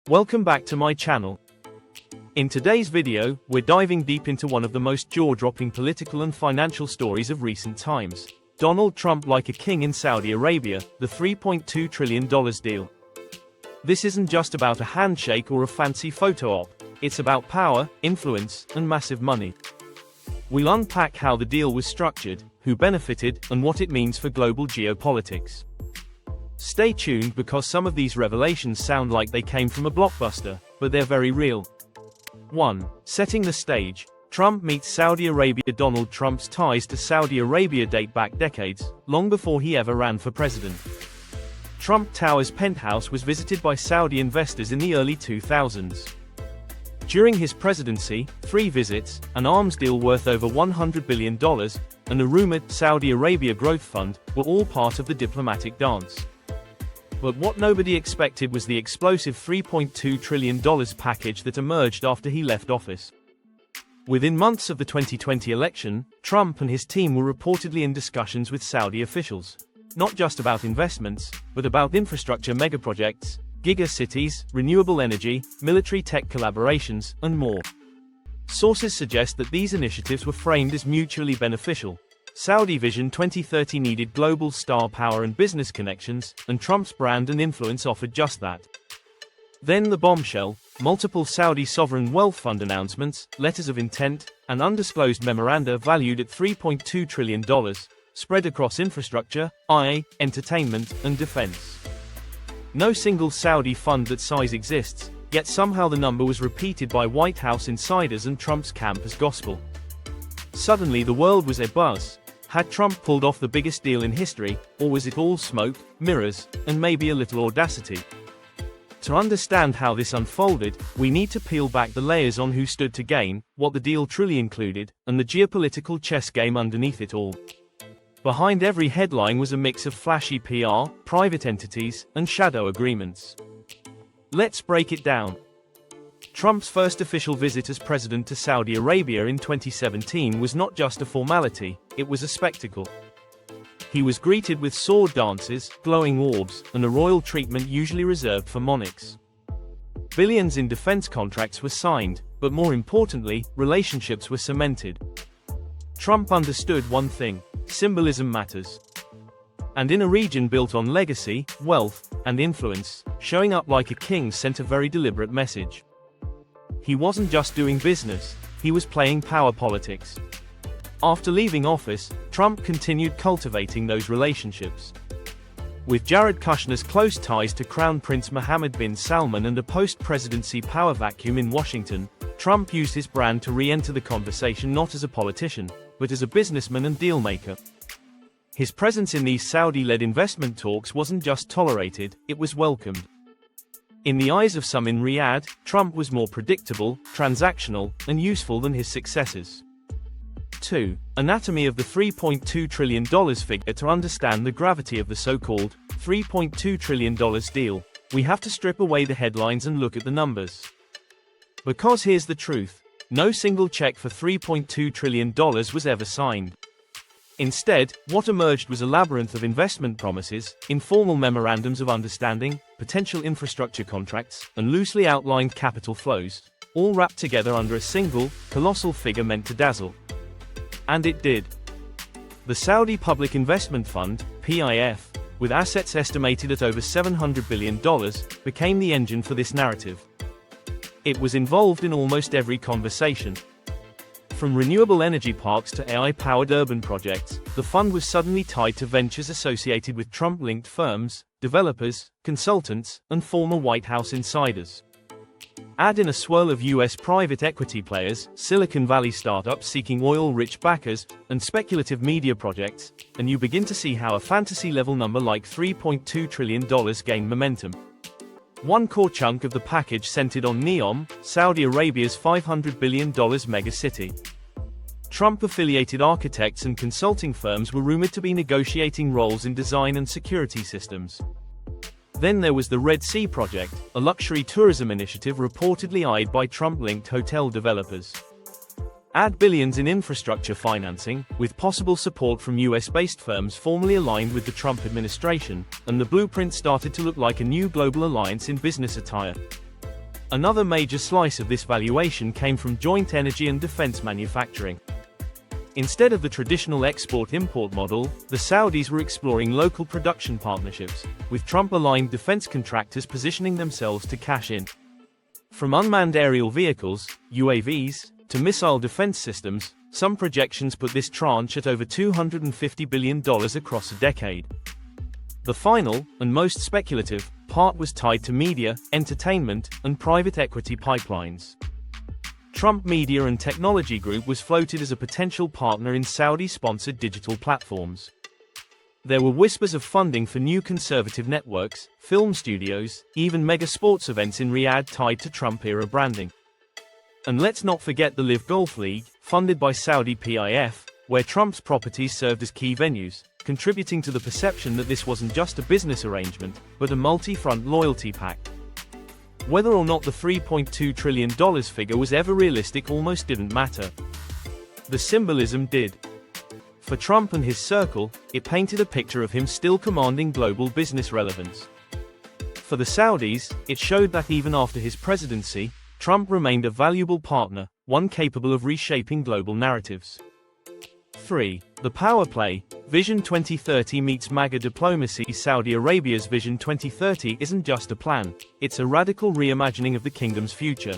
Welcome back to my channel. In today's video, we're diving deep into one of the most jaw-dropping political and financial stories of recent times. Donald Trump like a king in Saudi Arabia, the $3.2 trillion deal. This isn't just about a handshake or a fancy photo op, it's about power, influence, and massive money. We'll unpack how the deal was structured, who benefited, and what it means for global geopolitics. Stay tuned because some of these revelations sound like they came from a blockbuster, but they're very real. 1. Setting the stage. Trump meets Saudi Arabia. Donald Trump's ties to Saudi Arabia date back decades, long before he ever ran for president. Trump Tower's penthouse was visited by Saudi investors in the early 2000s. During his presidency, 3 visits, an arms deal worth over $100 billion, and a rumored Saudi Arabia growth fund were all part of the diplomatic dance. But what nobody expected was the explosive $3.2 trillion package that emerged after he left office. Within months of the 2020 election, Trump and his team were reportedly in discussions with Saudi officials, not just about investments, but about infrastructure megaprojects, gigacities, renewable energy, military tech collaborations, and more. Sources suggest that these initiatives were framed as mutually beneficial. Saudi Vision 2030 needed global star power and business connections, and Trump's brand and influence offered just that. Then the bombshell: multiple Saudi sovereign wealth fund announcements, letters of intent, and undisclosed memoranda valued at $3.2 trillion, spread across infrastructure, entertainment, and defense. No single Saudi fund that size exists, yet somehow the number was repeated by White House insiders and Trump's camp as gospel. Suddenly the world was abuzz. Had Trump pulled off the biggest deal in history, or was it all smoke, mirrors, and maybe a little audacity? To understand how this unfolded, we need to peel back the layers on who stood to gain, what the deal truly included, and the geopolitical chess game underneath it all. Behind every headline was a mix of flashy PR, private entities, and shadow agreements. Let's break it down. Trump's first official visit as president to Saudi Arabia in 2017 was not just a formality, it was a spectacle. He was greeted with sword dances, glowing orbs, and a royal treatment usually reserved for monarchs. Billions in defense contracts were signed, but more importantly, relationships were cemented. Trump understood one thing: symbolism matters. And in a region built on legacy, wealth, and influence, showing up like a king sent a very deliberate message. He wasn't just doing business, he was playing power politics. After leaving office, Trump continued cultivating those relationships. With Jared Kushner's close ties to Crown Prince Mohammed bin Salman and a post-presidency power vacuum in Washington, Trump used his brand to re-enter the conversation not as a politician, but as a businessman and dealmaker. His presence in these Saudi-led investment talks wasn't just tolerated, it was welcomed. In the eyes of some in Riyadh, Trump was more predictable, transactional, and useful than his successors. 2. Anatomy of the $3.2 trillion figure. To understand the gravity of the so-called $3.2 trillion deal, we have to strip away the headlines and look at the numbers. Because here's the truth: no single check for $3.2 trillion was ever signed. Instead, what emerged was a labyrinth of investment promises, informal memorandums of understanding, potential infrastructure contracts, and loosely outlined capital flows, all wrapped together under a single, colossal figure meant to dazzle. And it did. The Saudi Public Investment Fund, PIF, with assets estimated at over $700 billion, became the engine for this narrative. It was involved in almost every conversation. From renewable energy parks to AI-powered urban projects, the fund was suddenly tied to ventures associated with Trump-linked firms, developers, consultants, and former White House insiders. Add in a swirl of US private equity players, Silicon Valley startups seeking oil-rich backers, and speculative media projects, and you begin to see how a fantasy-level number like $3.2 trillion gained momentum. One core chunk of the package centered on NEOM, Saudi Arabia's $500 billion megacity. Trump-affiliated architects and consulting firms were rumored to be negotiating roles in design and security systems. Then there was the Red Sea Project, a luxury tourism initiative reportedly eyed by Trump-linked hotel developers. Add billions in infrastructure financing, with possible support from US-based firms formerly aligned with the Trump administration, and the blueprint started to look like a new global alliance in business attire. Another major slice of this valuation came from joint energy and defense manufacturing. Instead of the traditional export-import model, the Saudis were exploring local production partnerships, with Trump-aligned defense contractors positioning themselves to cash in. From unmanned aerial vehicles, UAVs, to missile defense systems, some projections put this tranche at over $250 billion across a decade. The final, and most speculative, part was tied to media, entertainment, and private equity pipelines. Trump Media and Technology Group was floated as a potential partner in Saudi-sponsored digital platforms. There were whispers of funding for new conservative networks, film studios, even mega sports events in Riyadh tied to Trump-era branding. And let's not forget the Live Golf League, funded by Saudi PIF, where Trump's properties served as key venues, contributing to the perception that this wasn't just a business arrangement, but a multi-front loyalty pact. Whether or not the $3.2 trillion figure was ever realistic almost didn't matter. The symbolism did. For Trump and his circle, it painted a picture of him still commanding global business relevance. For the Saudis, it showed that even after his presidency, Trump remained a valuable partner, one capable of reshaping global narratives. 3. The power play. Vision 2030 meets MAGA diplomacy. Saudi Arabia's Vision 2030 isn't just a plan, it's a radical reimagining of the kingdom's future.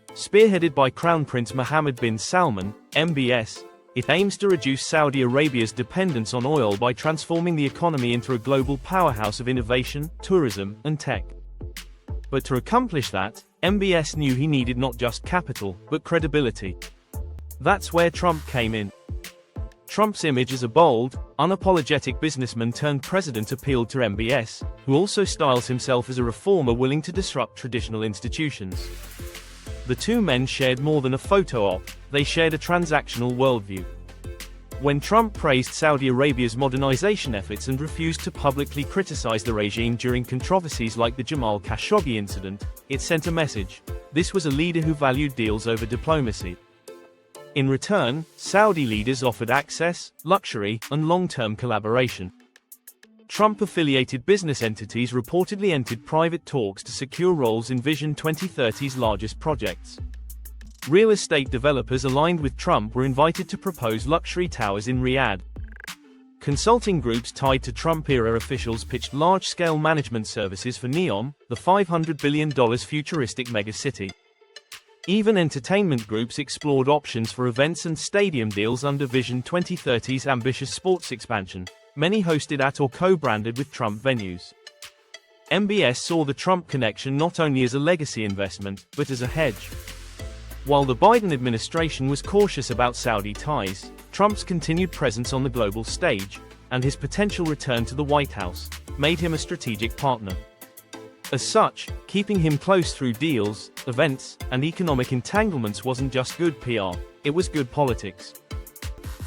Spearheaded by Crown Prince Mohammed bin Salman, MBS, it aims to reduce Saudi Arabia's dependence on oil by transforming the economy into a global powerhouse of innovation, tourism, and tech. But to accomplish that, MBS knew he needed not just capital, but credibility. That's where Trump came in. Trump's image as a bold, unapologetic businessman turned president appealed to MBS, who also styles himself as a reformer willing to disrupt traditional institutions. The two men shared more than a photo op, they shared a transactional worldview. When Trump praised Saudi Arabia's modernization efforts and refused to publicly criticize the regime during controversies like the Jamal Khashoggi incident, it sent a message: this was a leader who valued deals over diplomacy. In return, Saudi leaders offered access, luxury, and long-term collaboration. Trump-affiliated business entities reportedly entered private talks to secure roles in Vision 2030's largest projects. Real estate developers aligned with Trump were invited to propose luxury towers in Riyadh. Consulting groups tied to Trump-era officials pitched large-scale management services for NEOM, the $500 billion futuristic megacity. Even entertainment groups explored options for events and stadium deals under Vision 2030's ambitious sports expansion, many hosted at or co-branded with Trump venues. MBS saw the Trump connection not only as a legacy investment, but as a hedge. While the Biden administration was cautious about Saudi ties, Trump's continued presence on the global stage, and his potential return to the White House, made him a strategic partner. As such, keeping him close through deals, events, and economic entanglements wasn't just good PR, it was good politics.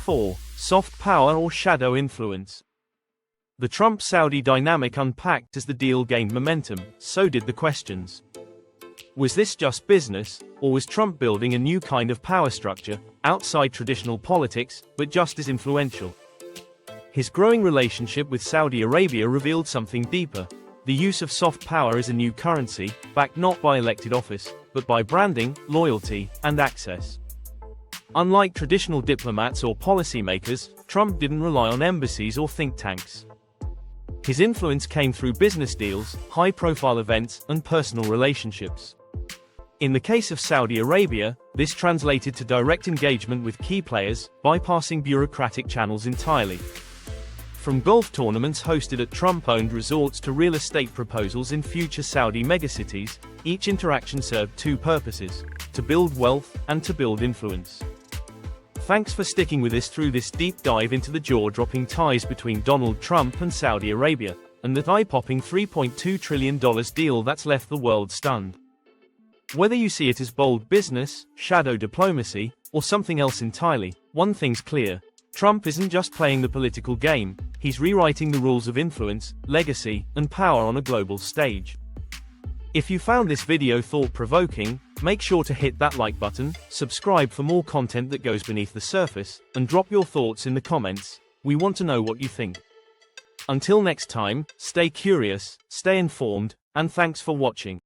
4. Soft power or shadow influence. The Trump-Saudi dynamic unpacked as the deal gained momentum, so did the questions. Was this just business, or was Trump building a new kind of power structure, outside traditional politics, but just as influential? His growing relationship with Saudi Arabia revealed something deeper: the use of soft power as a new currency, backed not by elected office, but by branding, loyalty, and access. Unlike traditional diplomats or policymakers, Trump didn't rely on embassies or think tanks. His influence came through business deals, high-profile events, and personal relationships. In the case of Saudi Arabia, this translated to direct engagement with key players, bypassing bureaucratic channels entirely. From golf tournaments hosted at Trump-owned resorts to real estate proposals in future Saudi megacities, each interaction served two purposes: to build wealth and to build influence. Thanks for sticking with us through this deep dive into the jaw-dropping ties between Donald Trump and Saudi Arabia, and that eye-popping $3.2 trillion deal that's left the world stunned. Whether you see it as bold business, shadow diplomacy, or something else entirely, one thing's clear: Trump isn't just playing the political game, he's rewriting the rules of influence, legacy, and power on a global stage. If you found this video thought-provoking, make sure to hit that like button, subscribe for more content that goes beneath the surface, and drop your thoughts in the comments. We want to know what you think. Until next time, stay curious, stay informed, and thanks for watching.